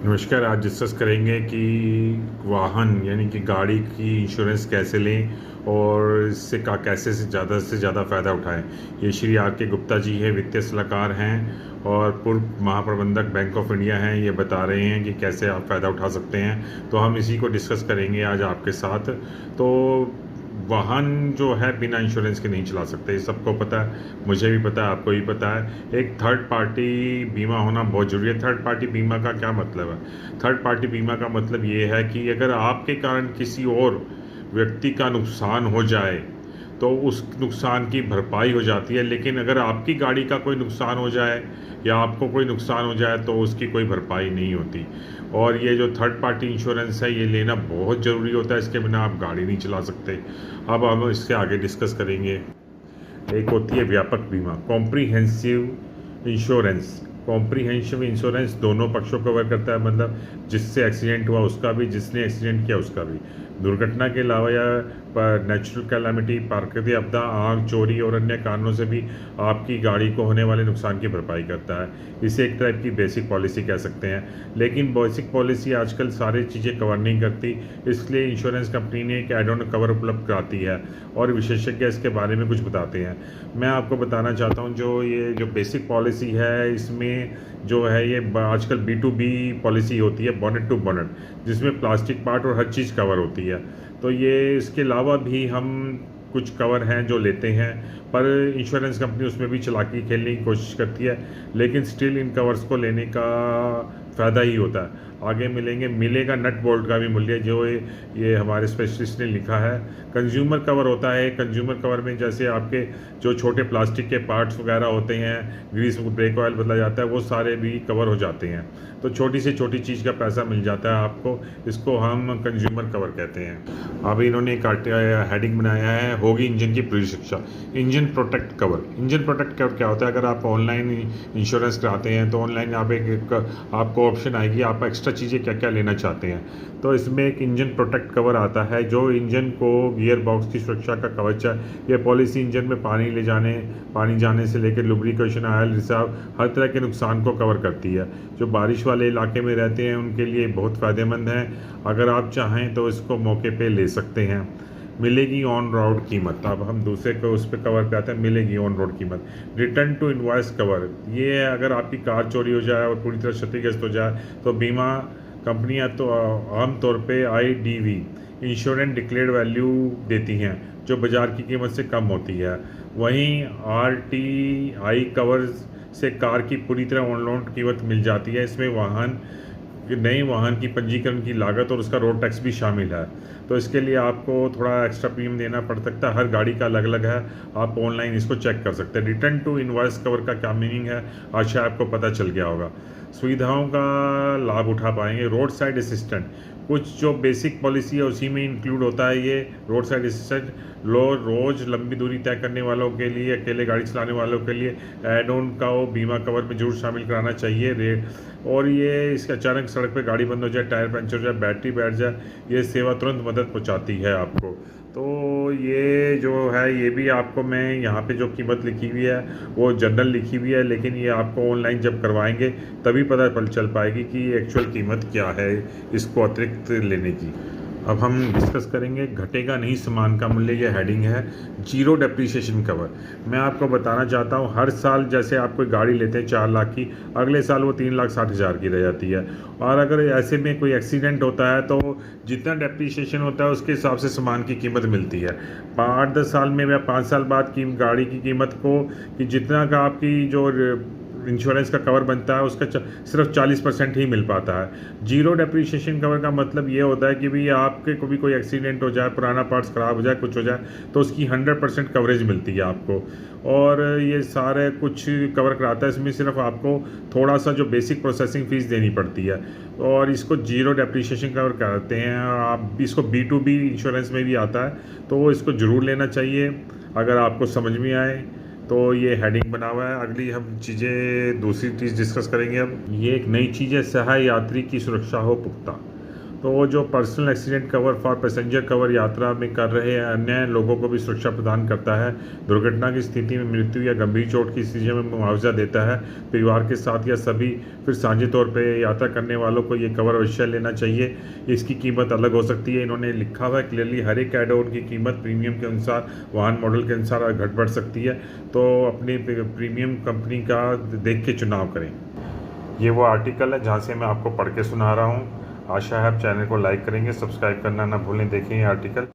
नमस्कार। आज डिस्कस करेंगे कि वाहन यानी कि गाड़ी की इंश्योरेंस कैसे लें और इससे कैसे से ज़्यादा फ़ायदा उठाएं। ये श्री आर के गुप्ता जी है, वित्तीय सलाहकार हैं और पूर्व महाप्रबंधक बैंक ऑफ इंडिया हैं। ये बता रहे हैं कि कैसे आप फ़ायदा उठा सकते हैं, तो हम इसी को डिस्कस करेंगे आज आपके साथ। तो वाहन जो है बिना इंश्योरेंस के नहीं चला सकते, ये सबको पता है, मुझे भी पता है, आपको भी पता है। एक थर्ड पार्टी बीमा होना बहुत ज़रूरी है। थर्ड पार्टी बीमा का क्या मतलब है? थर्ड पार्टी बीमा का मतलब ये है कि अगर आपके कारण किसी और व्यक्ति का नुकसान हो जाए तो उस नुकसान की भरपाई हो जाती है, लेकिन अगर आपकी गाड़ी का कोई नुकसान हो जाए या आपको कोई नुकसान हो जाए तो उसकी कोई भरपाई नहीं होती। और ये जो थर्ड पार्टी इंश्योरेंस है ये लेना बहुत ज़रूरी होता है, इसके बिना आप गाड़ी नहीं चला सकते। अब हम इससे आगे डिस्कस करेंगे। एक होती है व्यापक बीमा, कॉम्प्रिहेंसिव इंश्योरेंस। कॉम्प्रिहेंसिव इंश्योरेंस दोनों पक्षों को कवर करता है, मतलब जिससे एक्सीडेंट हुआ उसका भी, जिसने एक्सीडेंट किया उसका भी। दुर्घटना के अलावा या नेचुरल कैलामिटी, प्राकृतिक आपदा, आग, चोरी और अन्य कारणों से भी आपकी गाड़ी को होने वाले नुकसान की भरपाई करता है। इसे एक टाइप की बेसिक पॉलिसी कह सकते हैं, लेकिन बेसिक पॉलिसी आजकल सारी चीज़ें कवर नहीं करती, इसलिए इंश्योरेंस कंपनी ने एक एड ऑन कवर उपलब्ध कराती है और विशेषज्ञ इसके बारे में कुछ बताते हैं। मैं आपको बताना चाहता हूँ, ये जो बेसिक पॉलिसी है इसमें जो है ये आजकल B2B पॉलिसी होती है, बोनेट टू बोनेट, जिसमें प्लास्टिक पार्ट और हर चीज़ कवर होती है। तो ये इसके अलावा भी हम कुछ कवर हैं जो लेते हैं, पर इंश्योरेंस कंपनी उसमें भी चालाकी खेलने की कोशिश करती है, लेकिन स्टिल इन कवर्स को लेने का फ़ायदा ही होता है। आगे मिलेगा नट बोल्ट का भी मूल्य, जो ये हमारे स्पेशलिस्ट ने लिखा है। कंज्यूमर कवर होता है, कंज्यूमर कवर में जैसे आपके जो छोटे प्लास्टिक के पार्ट्स वगैरह होते हैं, ग्रीस ब्रेक ऑयल बदला जाता है, वो सारे भी कवर हो जाते हैं। तो छोटी से छोटी चीज़ का पैसा मिल जाता है आपको, इसको हम कंज्यूमर कवर कहते हैं। अब इन्होंने एक हेडिंग बनाया है, होगी इंजन की पूरी शिक्षा। Engine protect cover. Engine protect cover क्या होता है? अगर आप ऑनलाइन इंश्योरेंस कराते हैं तो ऑनलाइन आप आपको ऑप्शन आएगी, आप एक्स्ट्रा चीज़ें क्या क्या लेना चाहते हैं। तो इसमें एक इंजन प्रोटेक्ट कवर आता है, जो इंजन को गियर बॉक्स की सुरक्षा का कवच है। यह पॉलिसी इंजन में पानी जाने से लेकर लुब्रिकेशन, ऑयल रिसाव, हर तरह के नुकसान को कवर करती है। जो बारिश वाले इलाके में रहते हैं उनके लिए बहुत फ़ायदेमंद है। अगर आप चाहें तो इसको मौके पे ले सकते हैं। मिलेगी ऑन रोड कीमत। अब हम दूसरे को उस पर कवर पे आते हैं, मिलेगी ऑन रोड कीमत। रिटर्न टू इनवॉइस कवर, ये है अगर आपकी कार चोरी हो जाए और पूरी तरह क्षतिग्रस्त हो जाए तो बीमा कंपनियां तो आमतौर पे IDV, इंश्योरेंस डिक्लेयर्ड वैल्यू देती हैं, जो बाज़ार की कीमत से कम होती है। वहीं RTI कवर से कार की पूरी तरह ऑन रोड कीमत मिल जाती है। इसमें नए वाहन की पंजीकरण की लागत और उसका रोड टैक्स भी शामिल है। तो इसके लिए आपको थोड़ा एक्स्ट्रा प्रीमियम देना पड़ सकता है, हर गाड़ी का अलग अलग है, आप ऑनलाइन इसको चेक कर सकते हैं। रिटर्न टू इनवॉइस कवर का क्या मीनिंग है, आशा आपको पता चल गया होगा। सुविधाओं का लाभ उठा पाएंगे। रोड साइड असिस्टेंट, कुछ जो बेसिक पॉलिसी है उसी में इंक्लूड होता है ये रोड साइड असिस्टेंट। रोज़ लंबी दूरी तय करने वालों के लिए, अकेले गाड़ी चलाने वालों के लिए एड ऑन का वो बीमा कवर में जरूर शामिल कराना चाहिए। रेट और ये इसके अचानक सड़क पे गाड़ी बंद हो जाए, टायर पंचर हो जाए, बैटरी बैठ जाए, ये सेवा तुरंत मदद पहुंचाती है आपको। तो ये जो है ये भी आपको, मैं यहाँ पे जो कीमत लिखी हुई है वो जनरल लिखी हुई है, लेकिन ये आपको ऑनलाइन जब करवाएंगे तभी पता चल पाएगी कि एक्चुअल कीमत क्या है इसको अतिरिक्त लेने की। अब हम डिस्कस करेंगे घटेगा नहीं सामान का मूल्य। यह हेडिंग है जीरो डेप्रिसिएशन कवर। मैं आपको बताना चाहता हूँ, हर साल जैसे आप कोई गाड़ी लेते हैं 4 लाख की, अगले साल वो 3,60,000 की रह जाती है। और अगर ऐसे में कोई एक्सीडेंट होता है तो जितना डेप्रिसिएशन होता है उसके हिसाब से सामान की कीमत मिलती है। 8-10 साल में या 5 साल बाद की गाड़ी की कीमत को, कि जितना का आपकी जो इंश्योरेंस का कवर बनता है उसका सिर्फ 40% ही मिल पाता है। जीरो डेप्रिसिएशन कवर का मतलब ये होता है कि भाई आपके को भी कोई एक्सीडेंट हो जाए, पुराना पार्ट्स ख़राब हो जाए, कुछ हो जाए, तो उसकी 100% कवरेज मिलती है आपको। और ये सारे कुछ कवर कराता है, इसमें सिर्फ आपको थोड़ा सा जो बेसिक प्रोसेसिंग फ़ीस देनी पड़ती है, और इसको जीरो डेप्रिसिएशन कवर कराते हैं। आप इसको B2B इंश्योरेंस में भी आता है, तो इसको ज़रूर लेना चाहिए अगर आपको समझ में आए। तो ये हेडिंग बना हुआ है। अगली हम दूसरी चीज़ डिस्कस करेंगे। अब ये एक नई चीज़ है, सह यात्री की सुरक्षा हो पुख्ता। तो वो जो personal accident cover for passenger cover यात्रा में कर रहे अन्य लोगों को भी सुरक्षा प्रदान करता है। दुर्घटना की स्थिति में मृत्यु या गंभीर चोट की स्थिति में मुआवजा देता है। परिवार के साथ या सभी फिर साझे तौर पे यात्रा करने वालों को ये कवर अवश्य लेना चाहिए। इसकी कीमत अलग हो सकती है, इन्होंने लिखा हुआ है क्लियरली, हर एक ऐड ऑन की कीमत प्रीमियम के अनुसार, वाहन मॉडल के अनुसार घट बढ़ सकती है। तो अपनी प्रीमियम कंपनी का देख के चुनाव करें। ये वो आर्टिकल है जहाँ से मैं आपको पढ़ के सुना रहा हूँ। आशा है आप चैनल को लाइक करेंगे, सब्सक्राइब करना ना भूलें। देखें ये आर्टिकल।